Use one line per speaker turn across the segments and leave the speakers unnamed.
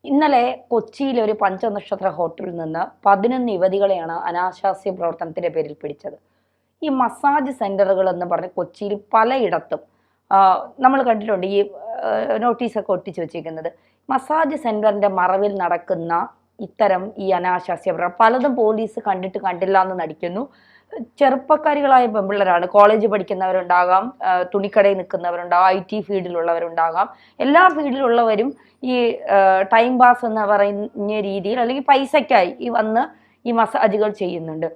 ഇന്നലെ കൊച്ചിയിലെ ഒരു പഞ്ചനക്ഷത്ര ഹോട്ടലിൽ നിന്ന് 11 യുവതികളെയാണ് അനാശാസ്യ പ്രവർത്തനത്തിന്റെ പേരിൽ പിടിച്ചത്. ഈ മസാജ് സെന്ററുകൾ എന്ന് പറഞ്ഞ് കൊച്ചിയിൽ പലയിടത്തും നമ്മൾ കണ്ടിട്ടുണ്ട് ഈ നോട്ടീസൊക്കെ ഒട്ടിച്ചു വെച്ചിരിക്കുന്നത്. മസാജ് സെന്ററിന്റെ മറവിൽ നടക്കുന്ന ഇത്തരം ഈ അനാശാസ്യ പലതും പോലീസ് കണ്ടിട്ട് കണ്ടില്ല എന്ന് നടിക്കുന്നു. ചെറുപ്പക്കാരികളായ പെൺപിള്ളേരാണ്. College പഠിക്കുന്നവരുണ്ടാകാം, തുണിക്കടയിൽ നിൽക്കുന്നവരുണ്ടാകാം, IT ഫീൽഡിലുള്ളവരുണ്ടാകാം. എല്ലാ ഫീൽഡിലുള്ളവരും ഈ ടൈം പാസ് എന്ന് പറയുന്ന രീതിയിൽ അല്ലെങ്കിൽ പൈസയ്ക്കായി ഈ മസാജുകൾ ചെയ്യുന്നുണ്ട്.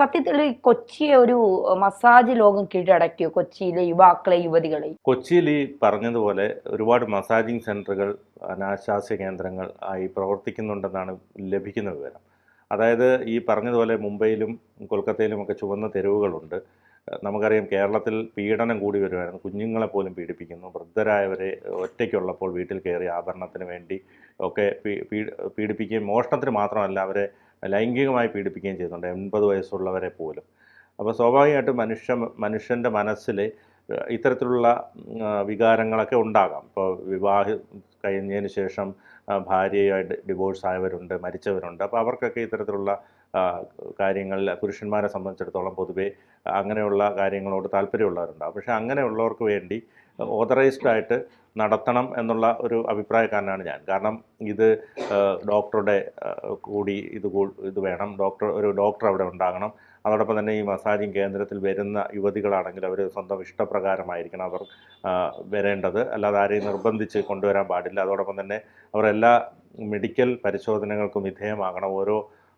സത്യത്തിൽ കൊച്ചിയെ ഒരു മസാജ് ലോകം കീഴടക്കിയോ, കൊച്ചിയിലെ യുവാക്കളെ യുവതികളെ?
കൊച്ചിയിൽ ഈ പറഞ്ഞതുപോലെ ഒരുപാട് മസാജിങ് സെൻ്ററുകൾ, അനാശാസ്യ കേന്ദ്രങ്ങൾ ആയി പ്രവർത്തിക്കുന്നുണ്ടെന്നാണ് ലഭിക്കുന്ന വിവരം. അതായത് ഈ പറഞ്ഞതുപോലെ മുംബൈയിലും കൊൽക്കത്തയിലുമൊക്കെ ചുവന്ന തെരുവുകളുണ്ട്. നമുക്കറിയാം കേരളത്തിൽ പീഡനം കൂടി വരുമായിരുന്നു. കുഞ്ഞുങ്ങളെ പോലും പീഡിപ്പിക്കുന്നു. വൃദ്ധരായവരെ ഒറ്റയ്ക്കുള്ളപ്പോൾ വീട്ടിൽ കയറി ആഭരണത്തിന് വേണ്ടി ഒക്കെ പീഡിപ്പിക്കുകയും മോഷണത്തിന് മാത്രമല്ല അവരെ ലൈംഗികമായി പീഡിപ്പിക്കുകയും ചെയ്യുന്നുണ്ട്, 80 വയസ്സുള്ളവരെ പോലും. അപ്പോൾ സ്വാഭാവികമായിട്ടും മനുഷ്യൻ്റെ മനസ്സിൽ ഇത്തരത്തിലുള്ള വികാരങ്ങളൊക്കെ ഉണ്ടാകാം. ഇപ്പോൾ വിവാഹം കഴിഞ്ഞതിന് ശേഷം ഭാര്യയായിട്ട് ഡിവോഴ്സ് ആയവരുണ്ട്, മരിച്ചവരുണ്ട്. അപ്പോൾ അവർക്കൊക്കെ ഇത്തരത്തിലുള്ള കാര്യങ്ങളിൽ പുരുഷന്മാരെ സംബന്ധിച്ചിടത്തോളം പൊതുവേ അങ്ങനെയുള്ള കാര്യങ്ങളോട് താല്പര്യമുള്ളവരുണ്ടാകും. പക്ഷേ അങ്ങനെയുള്ളവർക്ക് വേണ്ടി ഓതറൈസ്ഡ് ആയിട്ട് നടത്തണം എന്നുള്ള ഒരു അഭിപ്രായക്കാരനാണ് ഞാൻ. കാരണം ഇത് ഡോക്ടറുടെ കൂടി ഇത് വേണം, ഒരു ഡോക്ടർ അവിടെ ഉണ്ടാകണം. അതോടൊപ്പം തന്നെ ഈ മസാജിങ് കേന്ദ്രത്തിൽ വരുന്ന യുവതികളാണെങ്കിൽ അവർ സ്വന്തം ഇഷ്ടപ്രകാരമായിരിക്കണം അവർ വരേണ്ടത്, അല്ലാതെ ആരെയും നിർബന്ധിച്ച് കൊണ്ടുവരാൻ പാടില്ല. അതോടൊപ്പം തന്നെ അവർ എല്ലാ മെഡിക്കൽ പരിശോധനകൾക്കും വിധേയമാകണം. ഓരോ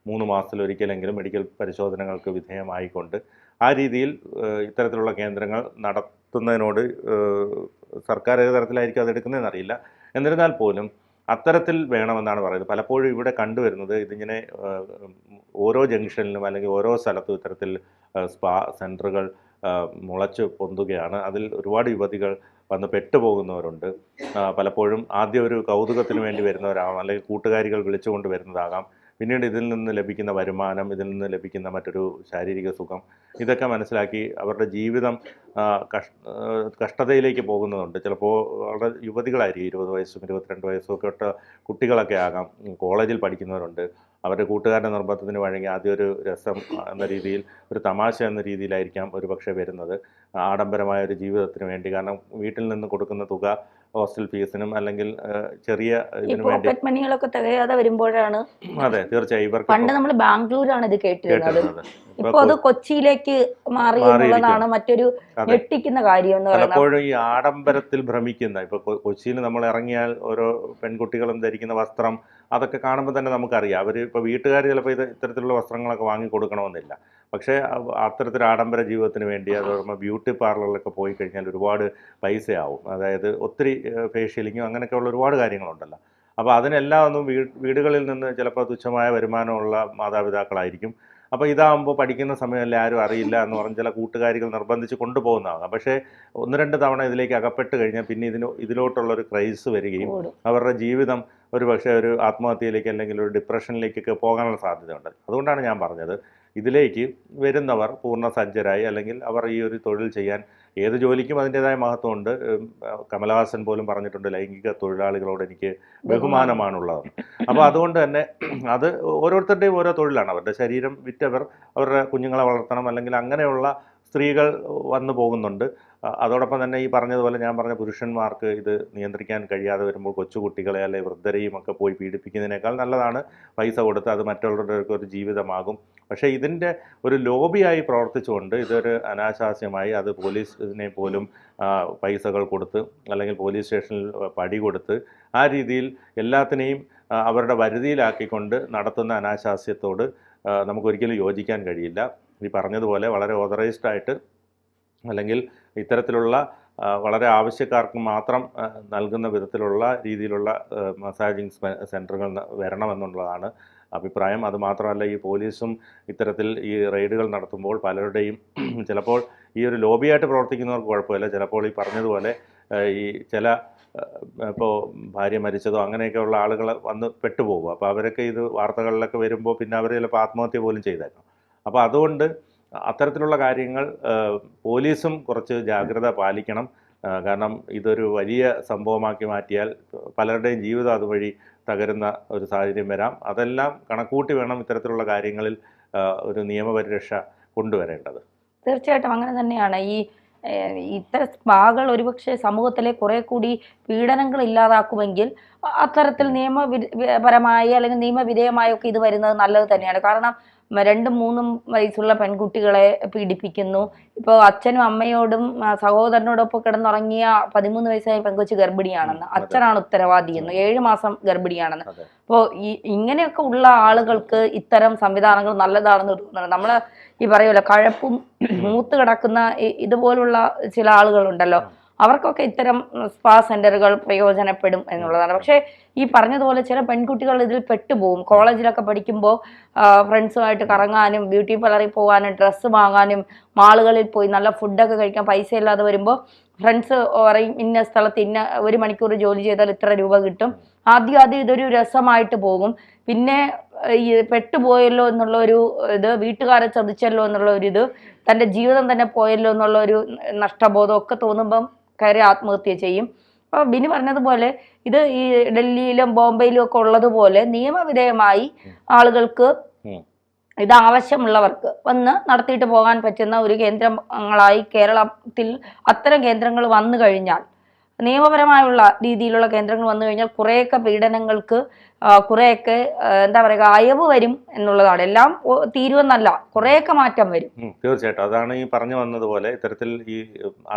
3 മാസത്തിലൊരിക്കലെങ്കിലും മെഡിക്കൽ പരിശോധനകൾക്ക് വിധേയമായിക്കൊണ്ട് ആ രീതിയിൽ ഇത്തരത്തിലുള്ള കേന്ദ്രങ്ങൾ നടത്തുന്നതിനോട് സർക്കാർ ഏത് തരത്തിലായിരിക്കും അതെടുക്കുന്നതെന്ന് അറിയില്ല. എന്നിരുന്നാൽ പോലും അത്തരത്തിൽ വേണമെന്നാണ് പറയുന്നത്. പലപ്പോഴും ഇവിടെ കണ്ടുവരുന്നത് ഇതിങ്ങനെ ഓരോ ജംഗ്ഷനിലും അല്ലെങ്കിൽ ഓരോ സ്ഥലത്തും ഇത്തരത്തിൽ സ്പാ സെൻറ്ററുകൾ മുളച്ച് പൊന്തുകയാണ്. അതിൽ ഒരുപാട് യുവതികൾ വന്ന് പെട്ടുപോകുന്നവരുണ്ട്. പലപ്പോഴും ആദ്യം ഒരു കൗതുകത്തിന് വേണ്ടി വരുന്നവരാകാം, അല്ലെങ്കിൽ കൂട്ടുകാരികൾ വിളിച്ചുകൊണ്ട് വരുന്നതാകാം. പിന്നീട് ഇതിൽ നിന്ന് ലഭിക്കുന്ന വരുമാനം, ഇതിൽ നിന്ന് ലഭിക്കുന്ന മറ്റൊരു ശാരീരിക സുഖം, ഇതൊക്കെ മനസ്സിലാക്കി അവരുടെ ജീവിതം കഷ്ടതയിലേക്ക് പോകുന്നതുണ്ട്. ചിലപ്പോൾ വളരെ യുവതികളായിരിക്കും, 20 വയസ്സും 22 വയസ്സും ഒക്കെ തൊട്ട് കുട്ടികളൊക്കെ ആകാം. കോളേജിൽ പഠിക്കുന്നവരുണ്ട്. അവരുടെ കൂട്ടുകാരുടെ നിർബന്ധത്തിന് വഴങ്ങി ആദ്യം ഒരു രസം എന്ന രീതിയിൽ, ഒരു തമാശ എന്ന രീതിയിലായിരിക്കാം ഒരു പക്ഷേ വരുന്നത്, ആഡംബരമായ ഒരു ജീവിതത്തിന് വേണ്ടി. കാരണം വീട്ടിൽ നിന്ന് കൊടുക്കുന്ന തുക ഹോസ്റ്റൽ ഫീസിനും അല്ലെങ്കിൽ ചെറിയ ഇതിനു വേണ്ടി
മണികളൊക്കെ തികയാതെ വരുമ്പോഴാണ്.
അതെ, തീർച്ചയായും.
പണ്ട് നമ്മൾ ബാംഗ്ലൂരാണ് ഇത് കേട്ടിരുന്നത്. ഇപ്പൊ അത് കൊച്ചിയിലേക്ക് മാറി എന്നുള്ളതാണ് മറ്റൊരു ഞെട്ടിക്കുന്ന കാര്യം എന്ന് പറയുന്നത്.
പലപ്പോഴും ഈ ആഡംബരത്തിൽ ഭ്രമിക്കുന്ന, ഇപ്പൊ കൊച്ചിയിൽ നമ്മൾ ഇറങ്ങിയാൽ ഓരോ പെൺകുട്ടികളും ധരിക്കുന്ന വസ്ത്രം അതൊക്കെ കാണുമ്പോൾ തന്നെ നമുക്കറിയാം അവർ ഇപ്പോൾ വീട്ടുകാർ ചിലപ്പോൾ ഇത്തരത്തിലുള്ള വസ്ത്രങ്ങളൊക്കെ വാങ്ങി കൊടുക്കണമെന്നില്ല. പക്ഷേ അത്തരത്തിൽ ആഡംബര ജീവിതത്തിന് വേണ്ടി, അതോടൊപ്പം ബ്യൂട്ടി പാർലറിലൊക്കെ പോയി കഴിഞ്ഞാൽ ഒരുപാട് പൈസയാവും. അതായത് ഒത്തിരി ഫേഷ്യലിങ്ങും അങ്ങനെയൊക്കെയുള്ള ഒരുപാട് കാര്യങ്ങളുണ്ടല്ലോ. അപ്പോൾ അതിനെല്ലാം ഒന്നും വീടുകളിൽ നിന്ന് ചിലപ്പോൾ തുച്ഛമായ വരുമാനമുള്ള മാതാപിതാക്കളായിരിക്കും. അപ്പോൾ ഇതാകുമ്പോൾ പഠിക്കുന്ന സമയമല്ലേ, ആരും അറിയില്ല എന്ന് പറഞ്ഞ് ചില കൂട്ടുകാരികൾ നിർബന്ധിച്ച് കൊണ്ടുപോകുന്നതാകാം. പക്ഷേ 1-2 തവണ ഇതിലേക്ക് അകപ്പെട്ട് കഴിഞ്ഞാൽ പിന്നെ ഇതിലോട്ടുള്ളൊരു ക്രൈസ് വരികയും അവരുടെ ജീവിതം ഒരു പക്ഷേ ഒരു ആത്മഹത്യയിലേക്ക് അല്ലെങ്കിൽ ഒരു ഡിപ്രഷനിലേക്കൊക്കെ പോകാനുള്ള സാധ്യതയുണ്ട്. അതുകൊണ്ടാണ് ഞാൻ പറഞ്ഞത്, ഇതിലേക്ക് വരുന്നവർ പൂർണ്ണസജ്ജരായി, അല്ലെങ്കിൽ അവർ ഈ ഒരു തൊഴിൽ ചെയ്യാൻ, ഏത് ജോലിക്കും അതിൻ്റേതായ മഹത്വമുണ്ട്. കമലഹാസൻ പോലും പറഞ്ഞിട്ടുണ്ട്, ലൈംഗിക തൊഴിലാളികളോട് എനിക്ക് ബഹുമാനമാണുള്ളതെന്ന്. അപ്പോൾ അതുകൊണ്ട് തന്നെ അത് ഓരോരുത്തരുടെയും ഓരോ തൊഴിലാണ്. അവരുടെ ശരീരം വിറ്റവർ അവരുടെ കുഞ്ഞുങ്ങളെ വളർത്തണം, അല്ലെങ്കിൽ അങ്ങനെയുള്ള സ്ത്രീകൾ വന്നു പോകുന്നുണ്ട്. അതോടൊപ്പം തന്നെ ഈ പറഞ്ഞതുപോലെ ഞാൻ പറഞ്ഞ പുരുഷന്മാർക്ക് ഇത് നിയന്ത്രിക്കാൻ കഴിയാതെ വരുമ്പോൾ കൊച്ചുകുട്ടികളെ അല്ലെങ്കിൽ വൃദ്ധരെയും ഒക്കെ പോയി പീഡിപ്പിക്കുന്നതിനേക്കാൾ നല്ലതാണ് പൈസ കൊടുത്ത് അത് മറ്റുള്ളവരുടെ ഒരു ജീവിതമാകും. പക്ഷേ ഇതിൻ്റെ ഒരു ലോബിയായി പ്രവർത്തിച്ചുകൊണ്ട് ഇതൊരു അനാശാസ്യമായി അത് പോലീസിനെ പോലും പൈസകൾ കൊടുത്ത് അല്ലെങ്കിൽ പോലീസ് സ്റ്റേഷനിൽ പടി കൊടുത്ത് ആ രീതിയിൽ എല്ലാത്തിനെയും അവരുടെ വരുതിയിലാക്കിക്കൊണ്ട് നടത്തുന്ന അനാശാസ്യത്തോട് നമുക്കൊരിക്കലും യോജിക്കാൻ കഴിയില്ല. ഈ പറഞ്ഞതുപോലെ വളരെ ഓതറൈസ്ഡ് ആയിട്ട്, അല്ലെങ്കിൽ ഇത്തരത്തിലുള്ള വളരെ ആവശ്യക്കാർക്ക് മാത്രം നൽകുന്ന വിധത്തിലുള്ള രീതിയിലുള്ള മസാജിങ് സെൻറ്ററുകൾ വരണമെന്നുള്ളതാണ് അഭിപ്രായം. അതുമാത്രമല്ല, ഈ പോലീസും ഇത്തരത്തിൽ ഈ റെയ്ഡുകൾ നടത്തുമ്പോൾ പലരുടെയും ചിലപ്പോൾ ഈ ഒരു ലോബിയായിട്ട് പ്രവർത്തിക്കുന്നവർക്ക് കുഴപ്പമില്ല, ചിലപ്പോൾ ഈ പറഞ്ഞതുപോലെ ഈ ചില ഇപ്പോൾ ഭാര്യ മരിച്ചതോ അങ്ങനെയൊക്കെയുള്ള ആളുകൾ വന്ന് പെട്ടുപോകും. അപ്പോൾ അവരൊക്കെ ഇത് വാർത്തകളിലൊക്കെ വരുമ്പോൾ പിന്നെ അവർ ചിലപ്പോൾ ആത്മഹത്യ പോലും ചെയ്തേക്കാം. അപ്പോൾ അതുകൊണ്ട് അത്തരത്തിലുള്ള കാര്യങ്ങൾ പോലീസും കുറച്ച് ജാഗ്രത പാലിക്കണം. കാരണം ഇതൊരു വലിയ സംഭവമാക്കി മാറ്റിയാൽ പലരുടെയും ജീവിതം അതുവഴി തകരുന്ന ഒരു സാഹചര്യം വരാം. അതെല്ലാം കണക്കൂട്ടി വേണം ഇത്തരത്തിലുള്ള കാര്യങ്ങളിൽ ഒരു നിയമപരിരക്ഷ കൊണ്ടുവരേണ്ടത്.
തീർച്ചയായിട്ടും അങ്ങനെ തന്നെയാണ്. ഇത്തരം സ്പാകൾ ഒരുപക്ഷെ സമൂഹത്തിലെ കുറെ കൂടി പീഡനങ്ങൾ ഇല്ലാതാക്കുമെങ്കിൽ അത്തരത്തിൽ നിയമപരമായി അല്ലെങ്കിൽ നിയമവിധേയമായി ഒക്കെ ഇത് വരുന്നത് നല്ലത് തന്നെയാണ്. കാരണം 2ഉം 3ഉം വയസ്സുള്ള പെൺകുട്ടികളെ പീഡിപ്പിക്കുന്നു. ഇപ്പോൾ അച്ഛനും അമ്മയോടും സഹോദരനോടൊപ്പം കിടന്നുറങ്ങിയ 13 വയസ്സായ പെൺകൊച്ച് ഗർഭിണിയാണെന്ന്, അച്ഛനാണ് ഉത്തരവാദി എന്ന്, 7 മാസം ഗർഭിണിയാണെന്ന്. അപ്പോൾ ഇങ്ങനെയൊക്കെ ഉള്ള ആളുകൾക്ക് ഇത്തരം സംവിധാനങ്ങൾ നല്ലതാണെന്ന് തോന്നുന്നത്. നമ്മൾ ഈ പറയുമല്ലോ കഴപ്പും മൂത്ത് കിടക്കുന്ന ഇതുപോലുള്ള ചില ആളുകളുണ്ടല്ലോ, അവർക്കൊക്കെ ഇത്തരം സ്പാ സെന്ററുകൾ പ്രയോജനപ്പെടും എന്നുള്ളതാണ്. പക്ഷേ ഈ പറഞ്ഞതുപോലെ ചില പെൺകുട്ടികൾ ഇതിൽ പെട്ടുപോകും. കോളേജിലൊക്കെ പഠിക്കുമ്പോൾ ഫ്രണ്ട്സുമായിട്ട് കറങ്ങാനും ബ്യൂട്ടി പാർലറിൽ പോകാനും ഡ്രസ്സ് വാങ്ങാനും മാളുകളിൽ പോയി നല്ല ഫുഡൊക്കെ കഴിക്കാൻ പൈസ ഇല്ലാതെ വരുമ്പോൾ ഫ്രണ്ട്സ് പറയും ഇന്ന സ്ഥലത്ത് 1 മണിക്കൂർ ജോലി ചെയ്താൽ ഇത്ര രൂപ കിട്ടും. ആദ്യം ഇതൊരു രസമായിട്ട് പോകും. പിന്നെ ഈ പെട്ടുപോയല്ലോ എന്നുള്ള ഒരു ഇത്, വീട്ടുകാരെ ചതിച്ചല്ലോ എന്നുള്ള ഒരു ഇത്, തൻ്റെ ജീവിതം തന്നെ പോയല്ലോ എന്നുള്ള ഒരു നഷ്ടബോധം ഒക്കെ തോന്നുമ്പം കയറി ആത്മഹത്യ ചെയ്യും. അപ്പോൾ ബിനി പറഞ്ഞതുപോലെ ഇത് ഈ ഡൽഹിയിലും ബോംബെയിലും ഒക്കെ ഉള്ളതുപോലെ നിയമവിധേയമായി ആളുകൾക്ക് ഇത് ആവശ്യമുള്ളവർക്ക് വന്ന് നടത്തിയിട്ട് പോകാൻ പറ്റുന്ന ഒരു കേന്ദ്രങ്ങളായി കേരളത്തിൽ അത്തരം കേന്ദ്രങ്ങൾ വന്നു കഴിഞ്ഞാൽ, നിയമപരമായുള്ള രീതിയിലുള്ള കേന്ദ്രങ്ങൾ വന്നു കഴിഞ്ഞാൽ കുറേയൊക്കെ പീഡനങ്ങൾക്ക് കുറേയൊക്കെ എന്താ പറയുക അയവ് വരും എന്നുള്ളതാണ്. എല്ലാം തീരുവെന്നല്ല, കുറേയൊക്കെ മാറ്റം വരും.
തീർച്ചയായിട്ടും അതാണ് ഈ പറഞ്ഞു വന്നതുപോലെ ഇത്തരത്തിൽ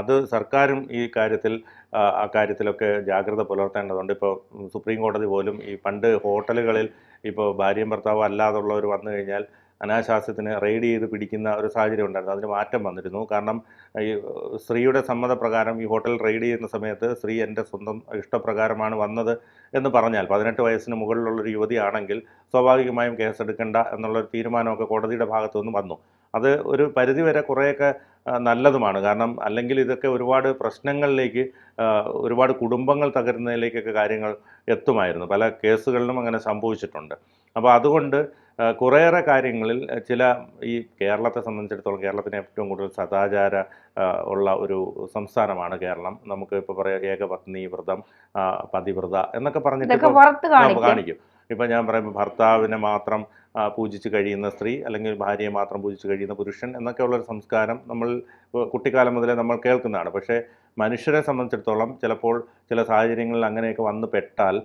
അത് സർക്കാരും ഈ കാര്യത്തിൽ അക്കാര്യത്തിലൊക്കെ ജാഗ്രത പുലർത്തേണ്ടതുണ്ട്. ഇപ്പോൾ സുപ്രീം കോടതി പോലും ഈ പണ്ട് ഹോട്ടലുകളിൽ ഇപ്പോൾ ഭാര്യയും ഭർത്താവും അല്ലാതുള്ളവർ വന്നു കഴിഞ്ഞാൽ അനാശാസ്യത്തിന് റെയ്ഡ് ചെയ്ത് പിടിക്കുന്ന ഒരു സാഹചര്യം ഉണ്ടായിരുന്നു. അതിന് മാറ്റം വന്നിരുന്നു. കാരണം ഈ സ്ത്രീയുടെ സമ്മതപ്രകാരം ഈ ഹോട്ടൽ റെയ്ഡ് ചെയ്യുന്ന സമയത്ത് സ്ത്രീ എൻ്റെ സ്വന്തം ഇഷ്ടപ്രകാരമാണ് വന്നത് എന്ന് പറഞ്ഞാൽ 18 വയസ്സിന് മുകളിലുള്ളൊരു യുവതിയാണെങ്കിൽ സ്വാഭാവികമായും കേസെടുക്കേണ്ട എന്നുള്ളൊരു തീരുമാനമൊക്കെ കോടതിയുടെ ഭാഗത്തു നിന്ന് വന്നു. അത് ഒരു പരിധിവരെ കുറേയൊക്കെ നല്ലതുമാണ്. കാരണം അല്ലെങ്കിൽ ഇതൊക്കെ ഒരുപാട് പ്രശ്നങ്ങളിലേക്ക്, ഒരുപാട് കുടുംബങ്ങൾ തകരുന്നതിലേക്കൊക്കെ കാര്യങ്ങൾ എത്തുമായിരുന്നു. പല കേസുകളിലും അങ്ങനെ സംഭവിച്ചിട്ടുണ്ട്. അപ്പോൾ അതുകൊണ്ട് കുറേയേറെ കാര്യങ്ങളിൽ ഈ കേരളത്തെ സംബന്ധിച്ചിടത്തോളം കേരളത്തിന് ഏറ്റവും കൂടുതൽ സദാചാര ഉള്ള ഒരു സംസ്ഥാനമാണ് കേരളം. നമുക്ക് ഇപ്പോൾ പറയാം ഏകപത്നി വ്രതം, പതിവ്രത എന്നൊക്കെ പറഞ്ഞിട്ട് കാണിക്കും. ഇപ്പം ഞാൻ പറയുമ്പോൾ ഭർത്താവിനെ മാത്രം പൂജിച്ച് കഴിയുന്ന സ്ത്രീ, അല്ലെങ്കിൽ ഭാര്യയെ മാത്രം പൂജിച്ച് കഴിയുന്ന പുരുഷൻ എന്നൊക്കെയുള്ളൊരു സംസ്കാരം നമ്മൾ കുട്ടിക്കാലം മുതലേ നമ്മൾ കേൾക്കുന്നതാണ്. പക്ഷേ മനുഷ്യരെ സംബന്ധിച്ചിടത്തോളം ചിലപ്പോൾ ചില സാഹചര്യങ്ങളിൽ അങ്ങനെയൊക്കെ വന്നു പെട്ടാൽ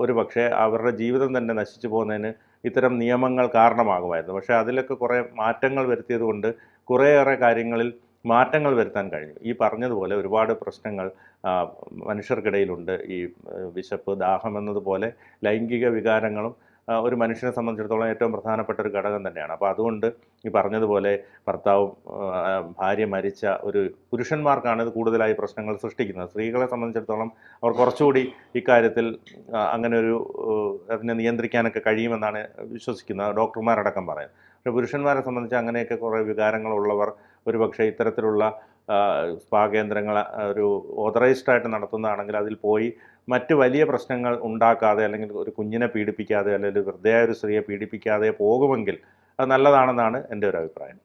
ഒരു പക്ഷേ അവരുടെ ജീവിതം തന്നെ നശിച്ചു പോകുന്നതിന് ഇത്തരം നിയമങ്ങൾ കാരണമാകുമായിരുന്നു. പക്ഷേ അതിലൊക്കെ കുറേ മാറ്റങ്ങൾ വരുത്തിയത് കൊണ്ട് കുറേയേറെ കാര്യങ്ങളിൽ മാറ്റങ്ങൾ വരുത്താൻ കഴിഞ്ഞു. ഈ പറഞ്ഞതുപോലെ ഒരുപാട് പ്രശ്നങ്ങൾ മനുഷ്യർക്കിടയിലുണ്ട്. ഈ വിശപ്പ്, ദാഹം എന്നതുപോലെ ലൈംഗിക വികാരങ്ങളും ഒരു മനുഷ്യനെ സംബന്ധിച്ചിടത്തോളം ഏറ്റവും പ്രധാനപ്പെട്ട ഒരു ഘടകം തന്നെയാണ്. അപ്പോൾ അതുകൊണ്ട് ഈ പറഞ്ഞതുപോലെ ഭർത്താവും ഭാര്യ മരിച്ച ഒരു പുരുഷന്മാർക്കാണ് ഇത് കൂടുതലായി പ്രശ്നങ്ങൾ സൃഷ്ടിക്കുന്നത്. സ്ത്രീകളെ സംബന്ധിച്ചിടത്തോളം അവർ കുറച്ചുകൂടി ഇക്കാര്യത്തിൽ അങ്ങനെ അതിനെ നിയന്ത്രിക്കാനൊക്കെ കഴിയുമെന്നാണ് വിശ്വസിക്കുന്നത്, ഡോക്ടർമാരടക്കം പറയുന്നത്. പക്ഷേ പുരുഷന്മാരെ സംബന്ധിച്ച് അങ്ങനെയൊക്കെ കുറേ വികാരങ്ങളുള്ളവർ ഒരുപക്ഷെ ഇത്തരത്തിലുള്ള സ്പാ കേന്ദ്രങ്ങൾ ഒരു ഓതറൈസ്ഡ് ആയിട്ട് നടത്തുന്നതാണെങ്കിൽ അതിൽ പോയി മറ്റ് വലിയ പ്രശ്നങ്ങൾ ഉണ്ടാക്കാതെ, അല്ലെങ്കിൽ ഒരു കുഞ്ഞിനെ പീഡിപ്പിക്കാതെ, അല്ലെങ്കിൽ വെറുതെ ഒരു സ്ത്രീയെ പീഡിപ്പിക്കാതെ പോകുമെങ്കിൽ അത് നല്ലതാണെന്നാണ് എൻ്റെ ഒരു അഭിപ്രായം.